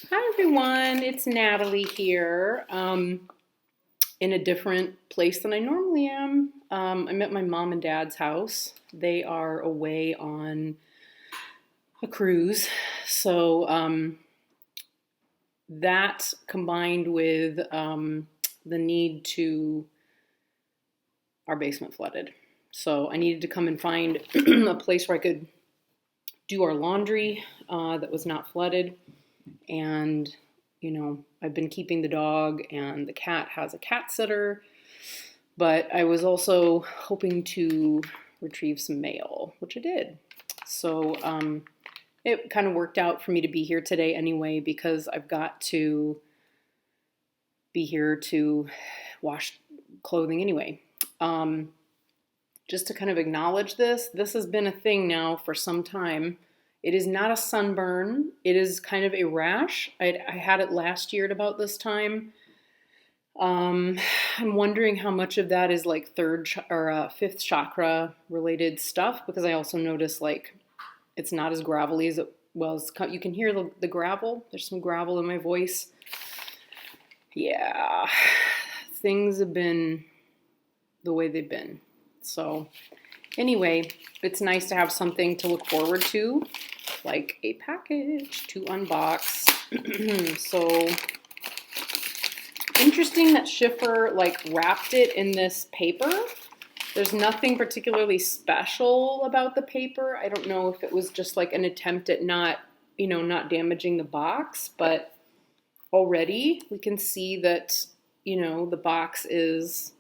Hi everyone, it's Natalie here, in a different place than I normally am. I'm at my mom and dad's house. They are away on a cruise, so that combined with the need to, our basement flooded. So I needed to come and find a place where I could do our laundry that was not flooded. And, I've been keeping the dog, and the cat has a cat sitter. But I was also hoping to retrieve some mail, which I did. So it kind of worked out for me to be here today anyway, because I've got to be here to wash clothing anyway. Just to kind of acknowledge this has been a thing now for some time. It is not a sunburn. It is kind of a rash. I had it last year at about this time. I'm wondering how much of that is like fifth chakra related stuff, because I also notice like it's not as gravelly as it was. You can hear the gravel. There's some gravel in my voice. Yeah, things have been the way they've been. So anyway, it's nice to have something to look forward to, like a package to unbox. So interesting that Schiffer like wrapped it in this paper. There's nothing particularly special about the paper. I don't know if it was just like an attempt at not damaging the box, but already we can see that, the box is,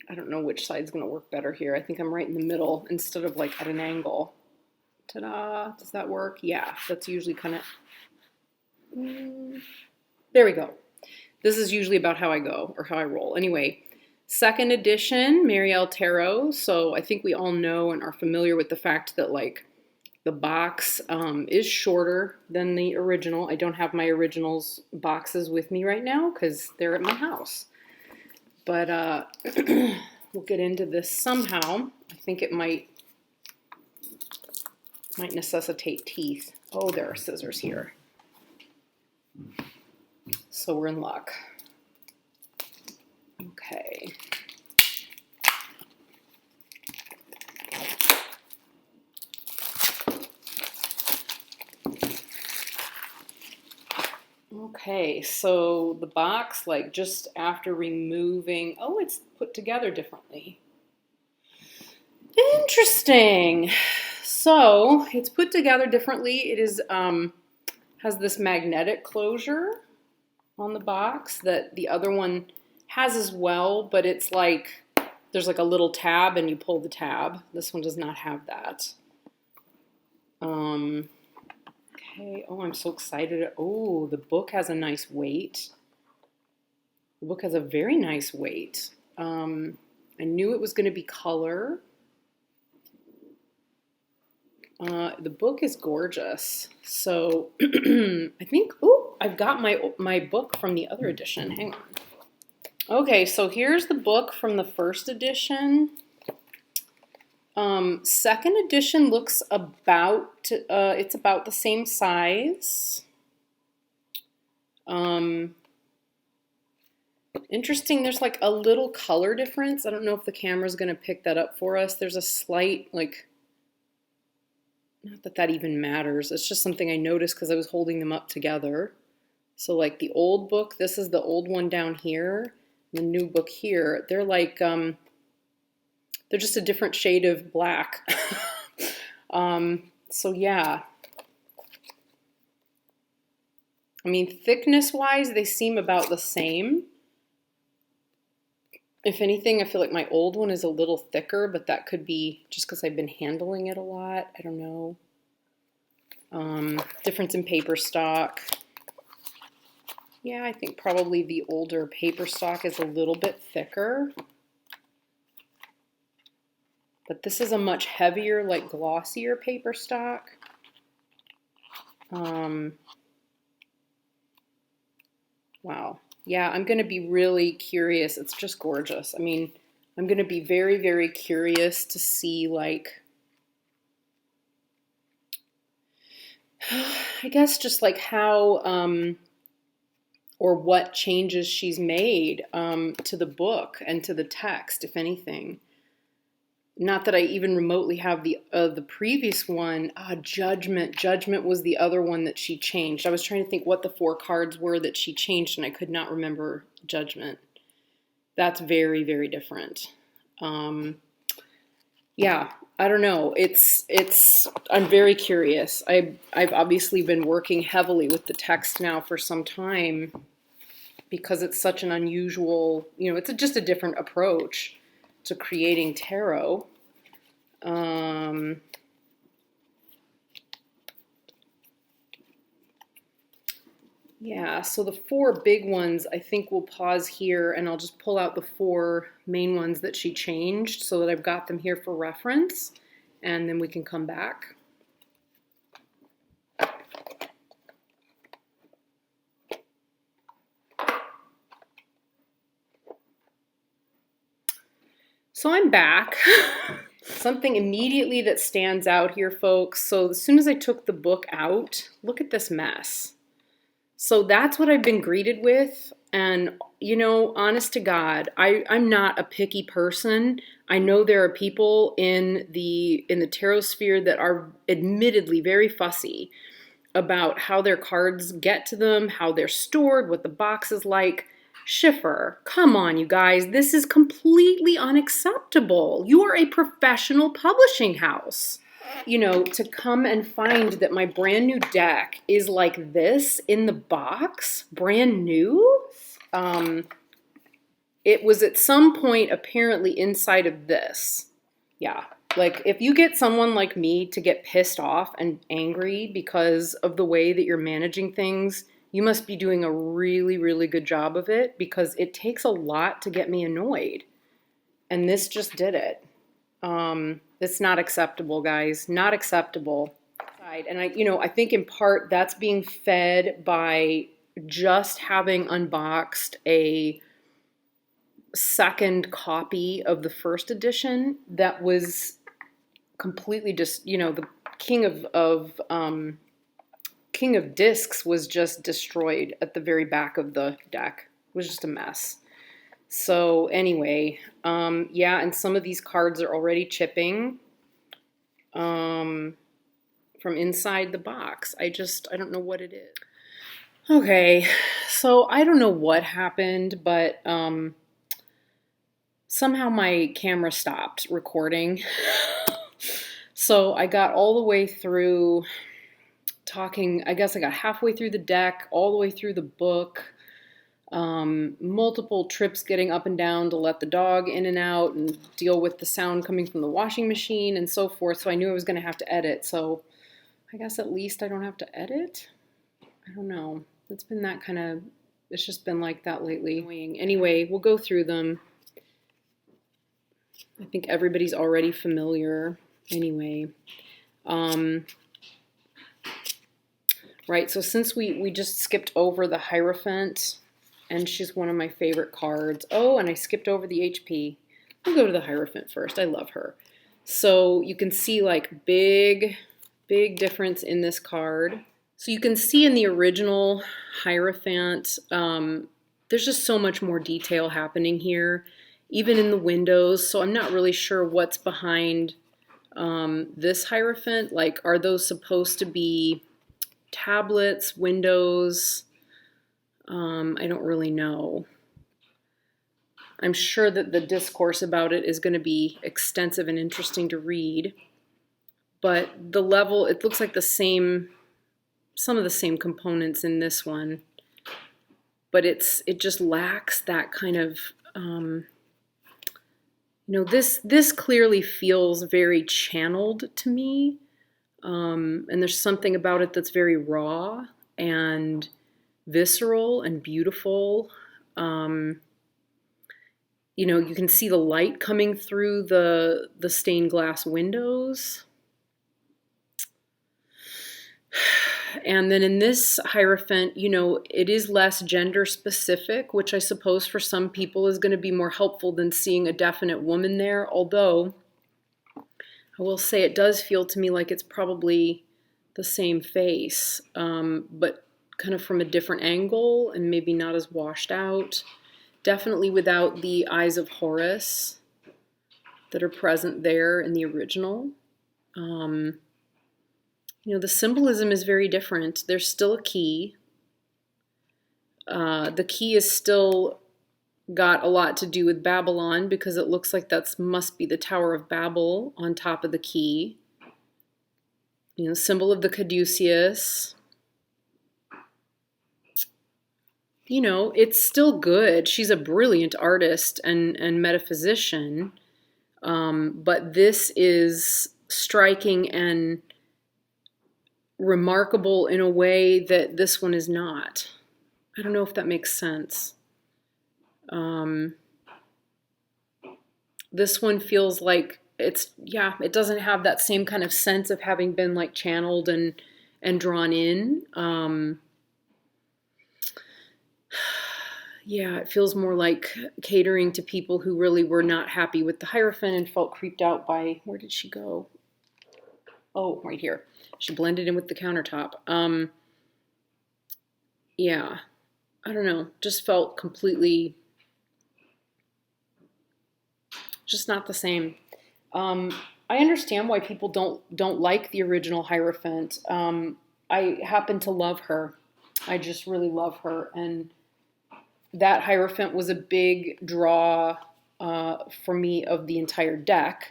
I don't know which side's going to work better here. I think I'm right in the middle instead of like at an angle. Ta-da! Does that work? Yeah, that's usually kind of... There we go. This is usually about how I go or how I roll. Anyway, second edition, Marielle Tarot. So I think we all know and are familiar with the fact that like the box is shorter than the original. I don't have my originals boxes with me right now because they're at my house. But we'll get into this somehow. I think it might necessitate teeth. Oh, there are scissors here. So we're in luck. Okay. Okay, so the box, like just after removing, oh, it's put together differently. Interesting. So it's put together differently. It is has this magnetic closure on the box that the other one has as well, but it's like there's like a little tab and you pull the tab. This one does not have that. Okay, oh, I'm so excited. Oh, the book has a nice weight. The book has a very nice weight. I knew it was going to be color. The book is gorgeous. So I think, oh, I've got my book from the other edition. Hang on. Okay, so here's the book from the first edition. Second edition looks about, it's about the same size. Interesting, there's like a little color difference. I don't know if the camera's going to pick that up for us. There's a slight, like, not that that even matters. It's just something I noticed because I was holding them up together. So like the old book, this is the old one down here. The new book here, they're like, they're just a different shade of black. So yeah. I mean, thickness-wise, they seem about the same. If anything, I feel like my old one is a little thicker, but that could be just because I've been handling it a lot. I don't know. Difference in paper stock. Yeah, I think probably the older paper stock is a little bit thicker. But this is a much heavier, like glossier paper stock. Wow. Yeah, I'm going to be really curious. It's just gorgeous. I mean, I'm going to be very, very curious to see, like, I guess just like how or what changes she's made to the book and to the text, if anything. Not that I even remotely have the previous one. Judgment. Judgment was the other one that she changed. I was trying to think what the 4 cards were that she changed, and I could not remember Judgment. That's very, very different. Yeah, I don't know. I'm very curious. I've obviously been working heavily with the text now for some time because it's such an unusual, it's just a different approach to creating tarot. Yeah, so the 4 big ones, I think we'll pause here and I'll just pull out the 4 main ones that she changed so that I've got them here for reference, and then we can come back. So I'm back. Something immediately that stands out here, folks. So as soon as I took the book out, look at this mess. So that's what I've been greeted with. And, honest to God, I'm not a picky person. I know there are people in the tarot sphere that are admittedly very fussy about how their cards get to them, how they're stored, what the box is like. Schiffer, come on, you guys. This is completely unacceptable. You are a professional publishing house. To come and find that my brand new deck is like this in the box, brand new. It was at some point apparently inside of this. Yeah. Like, if you get someone like me to get pissed off and angry because of the way that you're managing things, you must be doing a really, really good job of it, because it takes a lot to get me annoyed. And this just did it. It's not acceptable, guys. Not acceptable. And I think in part that's being fed by just having unboxed a second copy of the first edition that was completely just, the King of Discs was just destroyed at the very back of the deck. It was just a mess. So anyway, yeah, and some of these cards are already chipping from inside the box. I don't know what it is. Okay, so I don't know what happened, but somehow my camera stopped recording. So I got all the way through talking. I guess I got halfway through the deck, all the way through the book. Multiple trips getting up and down to let the dog in and out and deal with the sound coming from the washing machine and so forth. So I knew I was going to have to edit. So I guess at least I don't have to edit. I don't know. It's been that kind of, it's just been like that lately. Anyway, we'll go through them. I think everybody's already familiar. Anyway, right. So since we just skipped over the Hierophant, and she's one of my favorite cards. Oh, and I skipped over the HP. I'll go to the Hierophant first. I love her. So you can see like big difference in this card. So you can see in the original Hierophant, there's just so much more detail happening here, even in the windows. So I'm not really sure what's behind this Hierophant. Like, are those supposed to be tablets, windows? I don't really know. I'm sure that the discourse about it is going to be extensive and interesting to read. But the level, it looks like some of the same components in this one. But it just lacks that kind of, this clearly feels very channeled to me. And there's something about it that's very raw and visceral and beautiful. You can see the light coming through the stained glass windows. And then in this Hierophant, it is less gender specific, which I suppose for some people is going to be more helpful than seeing a definite woman there. Although I will say it does feel to me like it's probably the same face, but kind of from a different angle and maybe not as washed out. Definitely without the eyes of Horus that are present there in the original. The symbolism is very different. There's still a key. The key is still got a lot to do with Babylon because it looks like that must be the Tower of Babel on top of the key. Symbol of the caduceus. It's still good. She's a brilliant artist and metaphysician. But this is striking and remarkable in a way that this one is not. I don't know if that makes sense. This one feels like it doesn't have that same kind of sense of having been like channeled and drawn in. It feels more like catering to people who really were not happy with the Hierophant and felt creeped out by, where did she go? Oh, right here. She blended in with the countertop. I don't know, just felt completely, just not the same. I understand why people don't like the original Hierophant. I happen to love her. I just really love her, and that Hierophant was a big draw for me of the entire deck.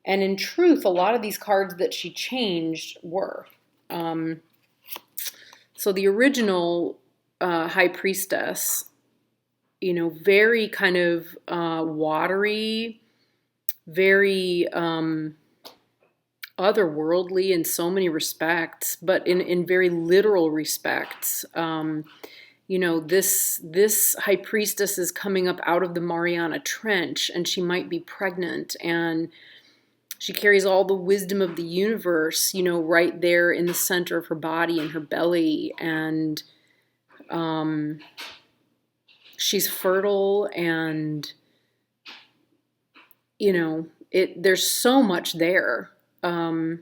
And in truth, a lot of these cards that she changed were. So the original High Priestess, very kind of watery, very otherworldly in so many respects, but in very literal respects. This High Priestess is coming up out of the Mariana Trench, and she might be pregnant, and she carries all the wisdom of the universe, right there in the center of her body and her belly, and she's fertile, and there's so much there, and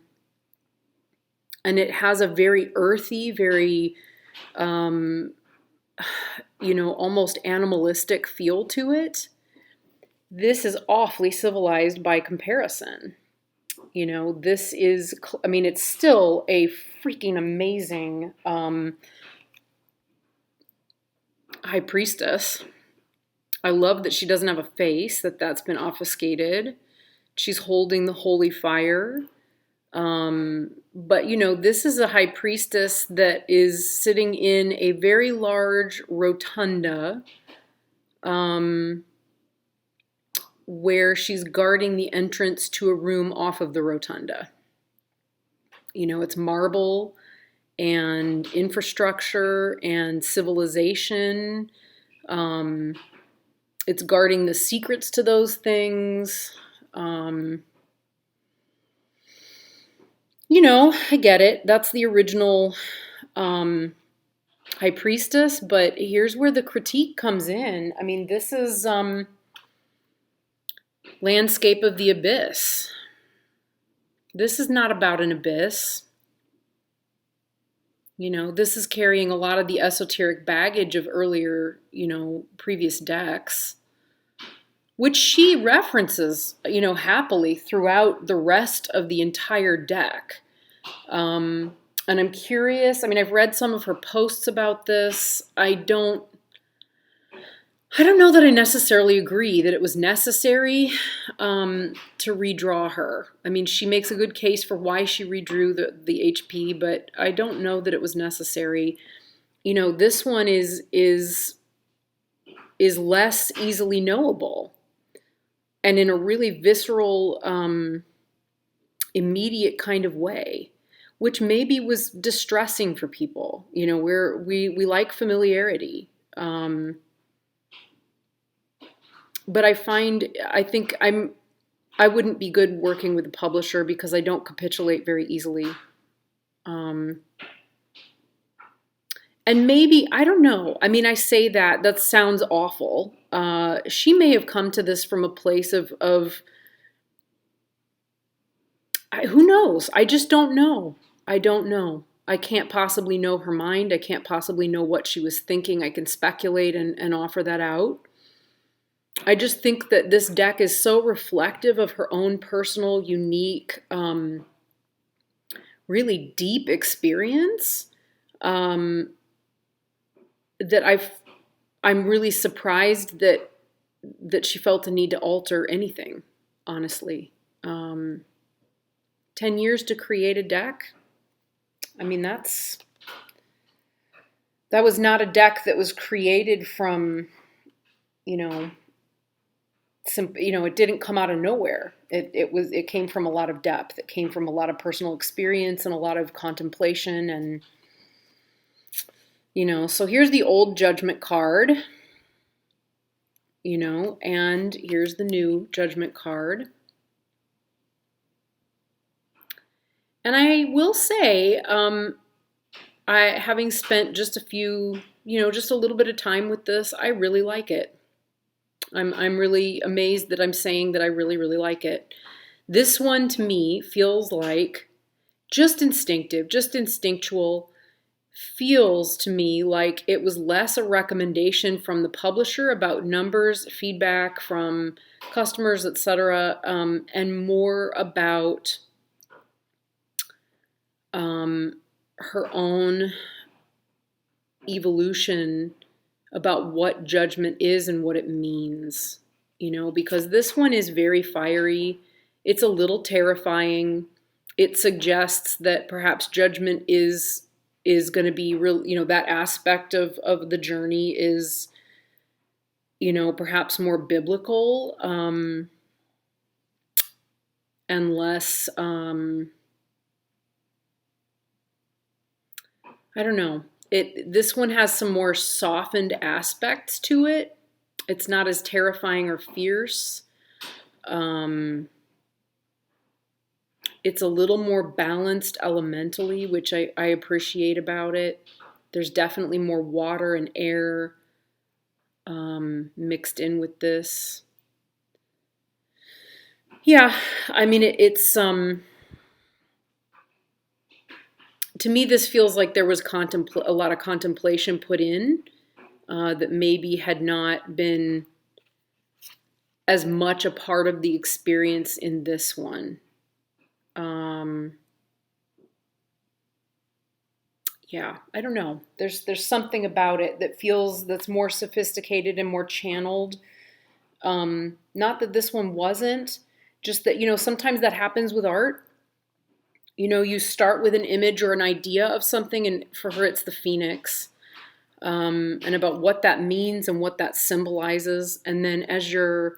it has a very earthy, very almost animalistic feel to it. This is awfully civilized by comparison. This is, it's still a freaking amazing High Priestess. I love that she doesn't have a face, that's been obfuscated. She's holding the holy fire. But this is a High Priestess that is sitting in a very large rotunda, where she's guarding the entrance to a room off of the rotunda. It's marble and infrastructure and civilization. It's guarding the secrets to those things. I get it. That's the original High Priestess, but here's where the critique comes in. This is Landscape of the Abyss. This is not about an abyss. This is carrying a lot of the esoteric baggage of earlier, previous decks, which she references, happily throughout the rest of the entire deck. And I'm curious. I've read some of her posts about this. I don't know that I necessarily agree that it was necessary to redraw her. She makes a good case for why she redrew the HP, but I don't know that it was necessary. This one is less easily knowable, and in a really visceral, immediate kind of way, which maybe was distressing for people. Where we like familiarity. But I think I wouldn't be good working with a publisher because I don't capitulate very easily. And maybe, I don't know. I say that sounds awful. She may have come to this from a place of who knows? I just don't know. I don't know. I can't possibly know her mind. I can't possibly know what she was thinking. I can speculate and offer that out. I just think that this deck is so reflective of her own personal, unique, really deep experience, that I'm really surprised that she felt the need to alter anything, honestly. 10 years to create a deck. I mean, that was not a deck that was created from, it didn't come out of nowhere. It came from a lot of depth. It came from a lot of personal experience and a lot of contemplation, and so here's the old Judgment card, and here's the new Judgment card. And I will say, having spent just a few, just a little bit of time with this, I really like it. I'm really amazed that I'm saying that I really, really like it. This one to me feels like just instinctive, just instinctual, feels to me like it was less a recommendation from the publisher about numbers, feedback from customers, etc., and more about her own evolution about what judgment is and what it means, because this one is very fiery. It's a little terrifying. It suggests that perhaps judgment is going to be real, that aspect of the journey is, perhaps more biblical, and less, I don't know. This one has some more softened aspects to it. It's not as terrifying or fierce. It's a little more balanced elementally, which I appreciate about it. There's definitely more water and air mixed in with this. Yeah, I mean, it's to me, this feels like there was a lot of contemplation put in that maybe had not been as much a part of the experience in this one. Yeah, I don't know. There's something about it that's more sophisticated and more channeled. Not that this one wasn't, just that, sometimes that happens with art. You start with an image or an idea of something, and for her, it's the phoenix, and about what that means and what that symbolizes. And then as you're,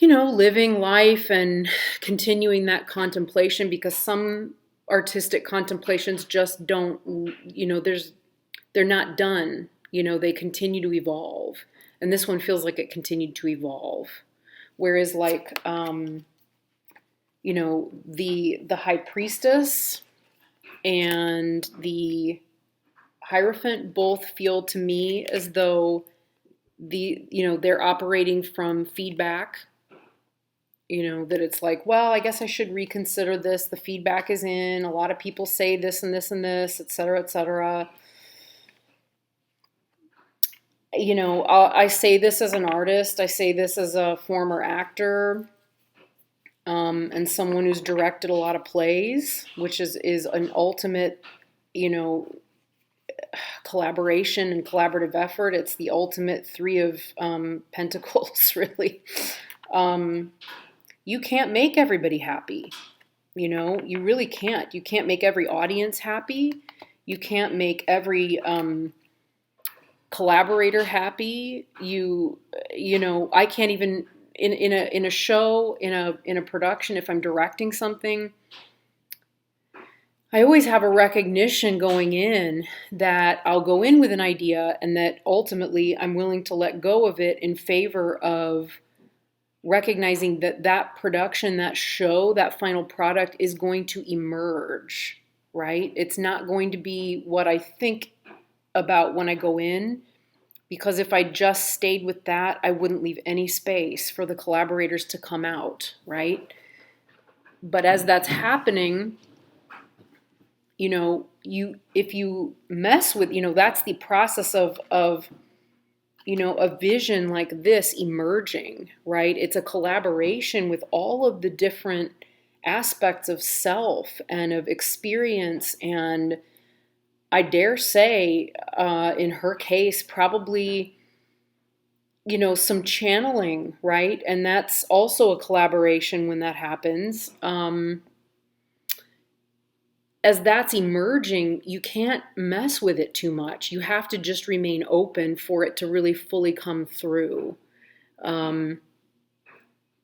living life and continuing that contemplation, because some artistic contemplations just don't, they're not done. They continue to evolve. And this one feels like it continued to evolve. Whereas like, the High Priestess and the Hierophant both feel to me as though they're operating from feedback, that it's like, well, I guess I should reconsider this. The feedback is in. A lot of people say this and this and this, et cetera, et cetera. I say this as an artist. I say this as a former actor. And someone who's directed a lot of plays, which is an ultimate, collaboration and collaborative effort. It's the ultimate three of pentacles, really. You can't make everybody happy. You really can't. You can't make every audience happy. You can't make every collaborator happy. I can't even in a show, in a production, if I'm directing something, I always have a recognition going in that I'll go in with an idea and that ultimately I'm willing to let go of it in favor of recognizing that production, that show, that final product is going to emerge, right? It's not going to be what I think about when I go in, because if I just stayed with that, I wouldn't leave any space for the collaborators to come out, right? But as that's happening, if you mess with, that's the process of a vision like this emerging, right? It's a collaboration with all of the different aspects of self and of experience. And I dare say, in her case, probably, some channeling, right? And that's also a collaboration when that happens. As that's emerging, you can't mess with it too much. You have to just remain open for it to really fully come through. And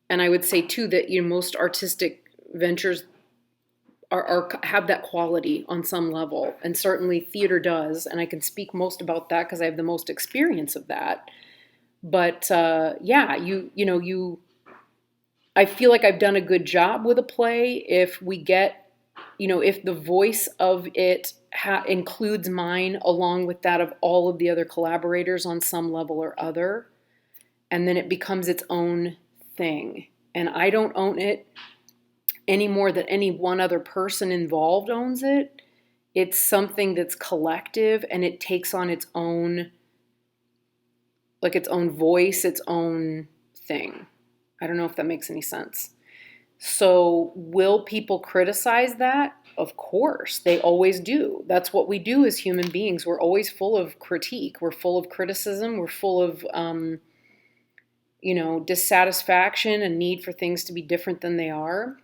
I would say too that most artistic ventures have that quality on some level, and certainly theater does. And I can speak most about that because I have the most experience of that. But yeah, I feel like I've done a good job with a play if we get, if the voice of it includes mine along with that of all of the other collaborators on some level or other, and then it becomes its own thing. And I don't own it any more than any one other person involved owns it. It's something that's collective, and it takes on its own, like its own voice, its own thing. I don't know if that makes any sense. So will people criticize that? Of course, they always do. That's what we do as human beings. We're always full of critique. We're full of criticism. We're full of, dissatisfaction and need for things to be different than they are.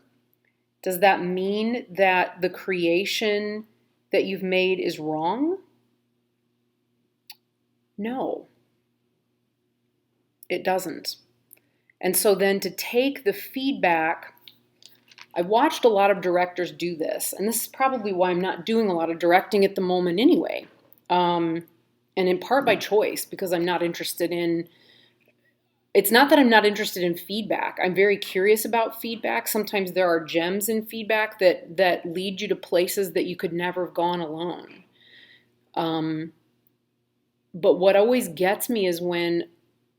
Does that mean that the creation that you've made is wrong? No, it doesn't. And so then to take the feedback, I watched a lot of directors do this, and this is probably why I'm not doing a lot of directing at the moment anyway. And in part by choice, because I'm not interested in, it's not that I'm not interested in feedback. I'm very curious about feedback. Sometimes there are gems in feedback that lead you to places that you could never have gone alone. But what always gets me is when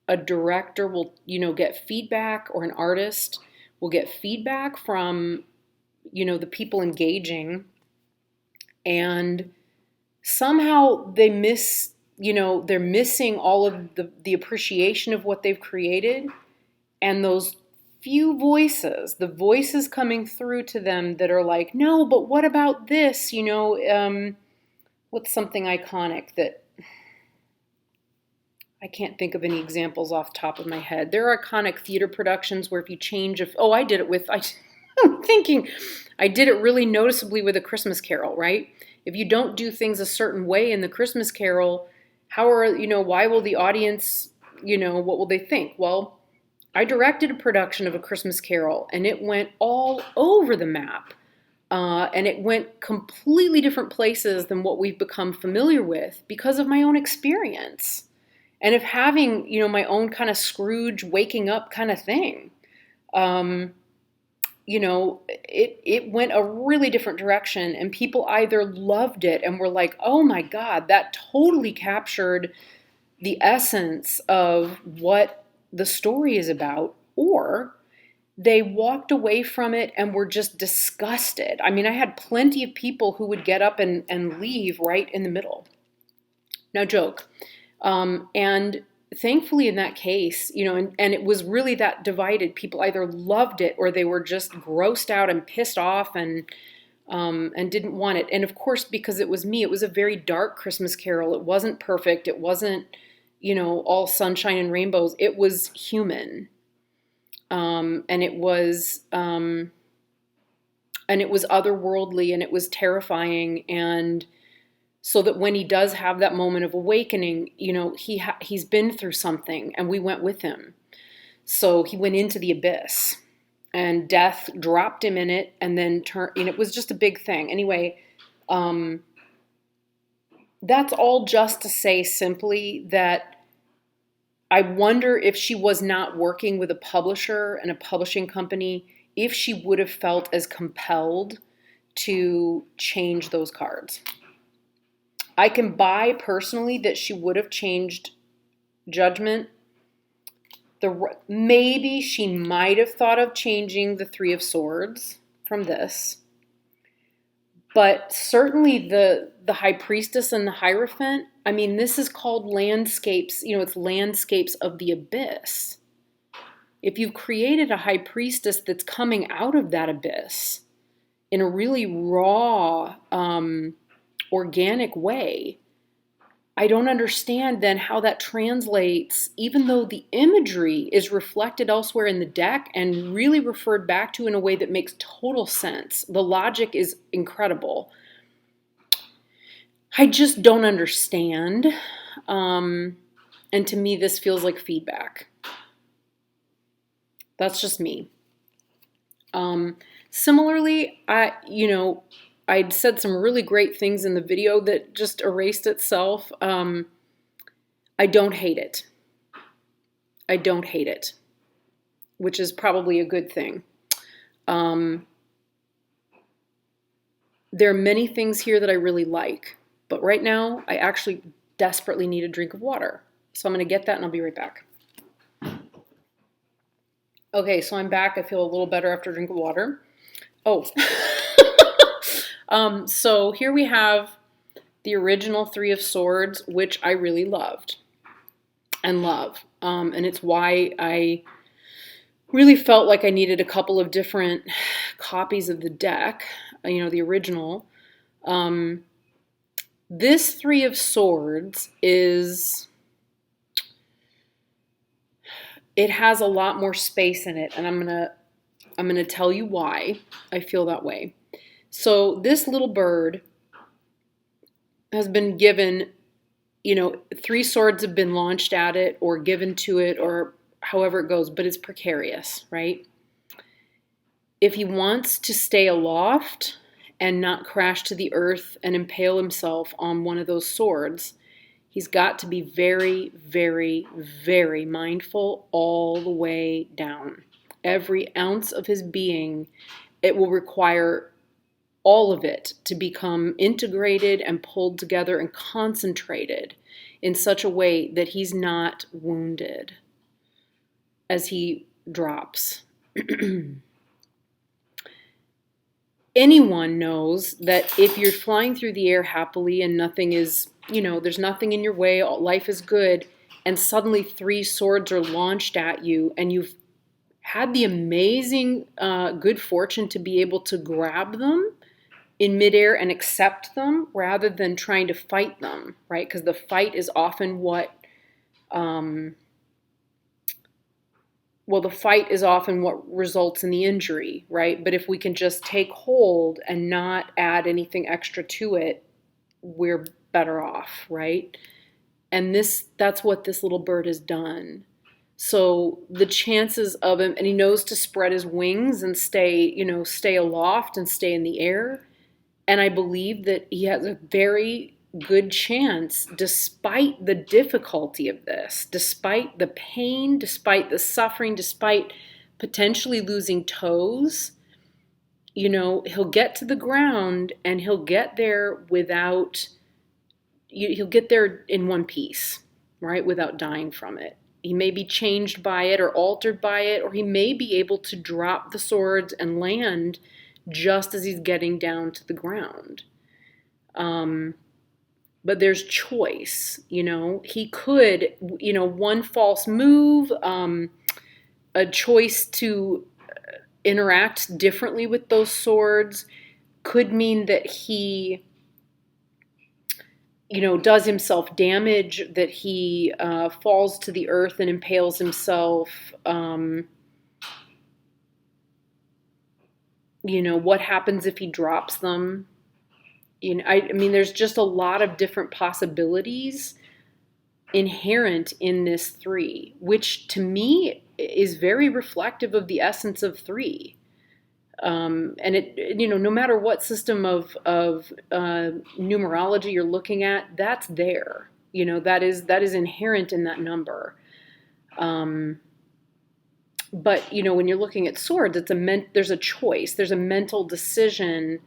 a director will, get feedback, or an artist will get feedback from, the people engaging, and somehow they miss, they're missing all of the appreciation of what they've created, and those few voices, the voices coming through to them that are like, no, but what about this? What's something iconic that I can't think of any examples off the top of my head. There are iconic theater productions where if you change I'm thinking I did it really noticeably with A Christmas Carol, right? If you don't do things a certain way in The Christmas Carol, why will the audience, what will they think? Well, I directed a production of A Christmas Carol, and it went all over the map. And it went completely different places than what we've become familiar with because of my own experience. And of having, my own kind of Scrooge waking up kind of thing. It went a really different direction, and people either loved it and were like, oh my God, that totally captured the essence of what the story is about, or they walked away from it and were just disgusted. I mean, I had plenty of people who would get up and leave right in the middle. No joke. And thankfully in that case, and it was really that divided. People either loved it or they were just grossed out and pissed off and didn't want it. And of course, because it was me, it was a very dark Christmas Carol. It wasn't perfect. It wasn't, all sunshine and rainbows. It was human. And it was otherworldly, and it was terrifying. And so that when he does have that moment of awakening, he's been through something, and we went with him. So he went into the abyss, and death dropped him in it, and then it was just a big thing. Anyway, that's all just to say simply that I wonder if she was not working with a publisher and a publishing company, if she would have felt as compelled to change those cards. I can buy personally that she would have changed Judgment. Maybe she might have thought of changing the Three of Swords from this. But certainly the High Priestess and the Hierophant, I mean, this is called landscapes, it's landscapes of the abyss. If you've created a High Priestess that's coming out of that abyss in a really raw, organic way, I don't understand then how that translates, even though the imagery is reflected elsewhere in the deck and really referred back to in a way that makes total sense. The logic is incredible. I just don't understand. And to me, this feels like feedback. That's just me. Similarly, I'd said some really great things in the video that just erased itself. I don't hate it. I don't hate it, which is probably a good thing. There are many things here that I really like, but right now I actually desperately need a drink of water. So I'm going to get that and I'll be right back. Okay, so I'm back. I feel a little better after a drink of water. Oh. So here we have the original Three of Swords, which I really loved and love. And it's why I really felt like I needed a couple of different copies of the deck, the original. This Three of Swords it has a lot more space in it, and I'm gonna tell you why I feel that way. So this little bird has been given, three swords have been launched at it or given to it or however it goes, but it's precarious, right? If he wants to stay aloft and not crash to the earth and impale himself on one of those swords, he's got to be very, very, very mindful all the way down. Every ounce of his being, it will require all of it to become integrated and pulled together and concentrated in such a way that he's not wounded as he drops. Anyone knows that if you're flying through the air happily and nothing is, there's nothing in your way, life is good, and suddenly three swords are launched at you and you've had the amazing good fortune to be able to grab them in midair and accept them rather than trying to fight them, right? Because the fight is often what results in the injury, right? But if we can just take hold and not add anything extra to it, we're better off, right? And that's what this little bird has done. So the chances of him, and he knows to spread his wings and stay aloft and stay in the air. And I believe that he has a very good chance, despite the difficulty of this, despite the pain, despite the suffering, despite potentially losing toes, he'll get to the ground and he'll get there he'll get there in one piece, right? Without dying from it. He may be changed by it or altered by it, or he may be able to drop the swords and land just as he's getting down to the ground. But there's choice, he could, one false move, a choice to interact differently with those swords could mean that he, does himself damage, that he falls to the earth and impales himself. What happens if he drops them? I mean, there's just a lot of different possibilities inherent in this three, which to me is very reflective of the essence of three. And it, no matter what system of numerology you're looking at, that's there. That is inherent in that number. But when you're looking at swords, there's a choice, there's a mental decision.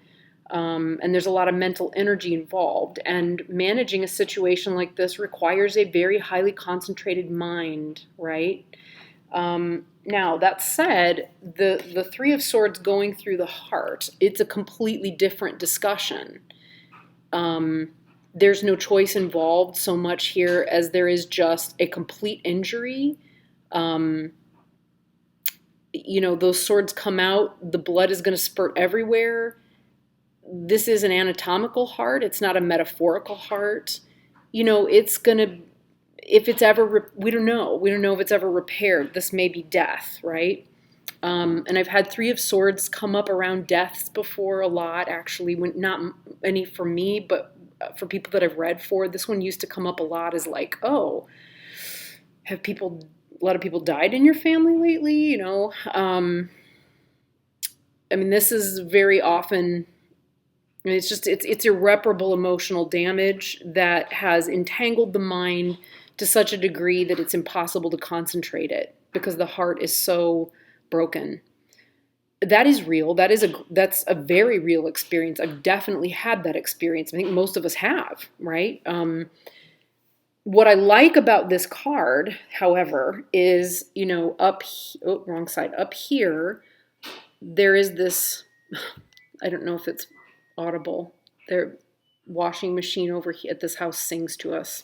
And there's a lot of mental energy involved. And managing a situation like this requires a very highly concentrated mind, right? Now, that said, the Three of Swords going through the heart, it's a completely different discussion. There's no choice involved so much here as there is just a complete injury. Those swords come out, the blood is going to spurt everywhere. This is an anatomical heart. It's not a metaphorical heart. It's going to, if it's ever, we don't know. We don't know if it's ever repaired. This may be death, right? And I've had Three of Swords come up around deaths before a lot, actually. Not any for me, but for people that I've read for. This one used to come up a lot as like, oh, have a lot of people died in your family lately? This is very often, it's irreparable emotional damage that has entangled the mind to such a degree that it's impossible to concentrate it because the heart is so broken. That is real. That's a very real experience. I've definitely had that experience. I think most of us have, right? What I like about this card, however, is, wrong side. Up here, there is this, I don't know if it's audible. Their washing machine over here at this house sings to us.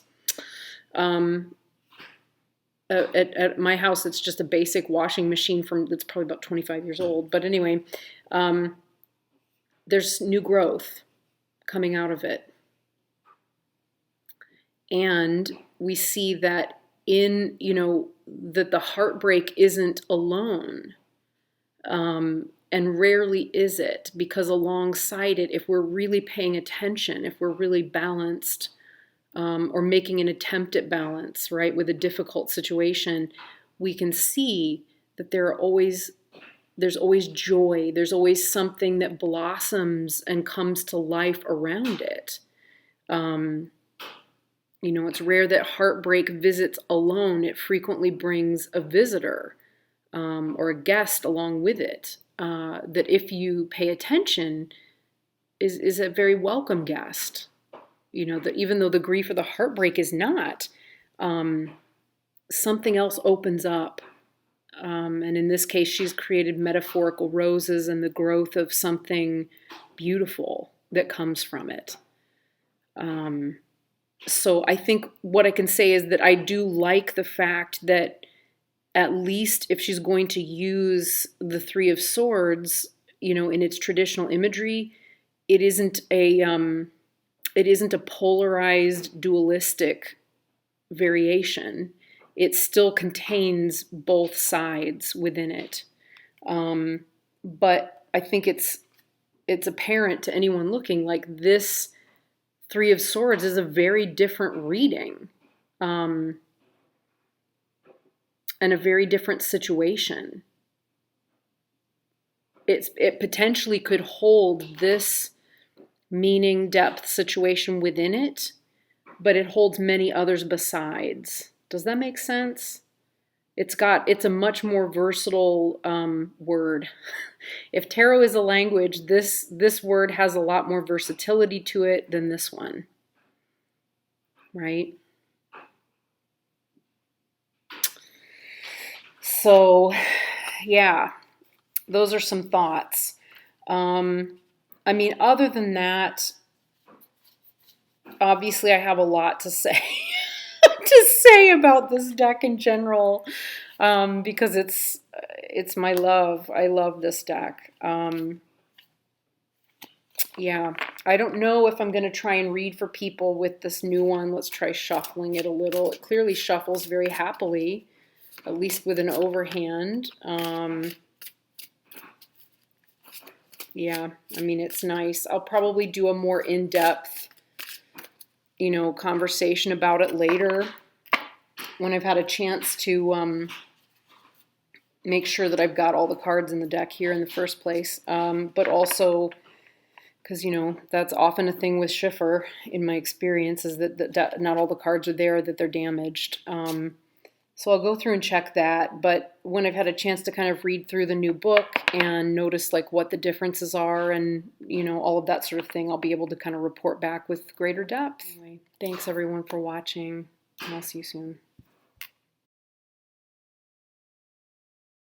At my house, it's just a basic washing machine that's probably about 25 years old. But anyway, there's new growth coming out of it. And we see that that the heartbreak isn't alone. And rarely is it, because alongside it, if we're really paying attention, if we're really balanced, or making an attempt at balance, right, with a difficult situation, we can see that there's always joy. There's always something that blossoms and comes to life around it. It's rare that heartbreak visits alone. It frequently brings a visitor or a guest along with it. That if you pay attention, is a very welcome guest. That even though the grief or the heartbreak is not, something else opens up. And in this case, she's created metaphorical roses and the growth of something beautiful that comes from it. So I think what I can say is that I do like the fact that at least if she's going to use the Three of Swords, in its traditional imagery, it isn't a polarized, dualistic variation. It still contains both sides within it. But I think it's apparent to anyone looking, like this Three of Swords is a very different reading. And a very different situation. It potentially could hold this meaning, depth, situation within it, but it holds many others besides. Does that make sense? It's a much more versatile word. If tarot is a language, this word has a lot more versatility to it than this one, right? So, yeah, those are some thoughts. Other than that, obviously I have a lot to say about this deck in general, because it's my love. I love this deck. Yeah, I don't know if I'm going to try and read for people with this new one. Let's try shuffling it a little. It clearly shuffles very happily, at least with an overhand. Yeah, it's nice. I'll probably do a more in-depth, conversation about it later when I've had a chance to make sure that I've got all the cards in the deck here in the first place. But also, because, that's often a thing with Schiffer, in my experience, is that not all the cards are there, that they're damaged. So I'll go through and check that, but when I've had a chance to kind of read through the new book and notice like what the differences are and, all of that sort of thing, I'll be able to kind of report back with greater depth. Anyway, thanks everyone for watching, and I'll see you soon.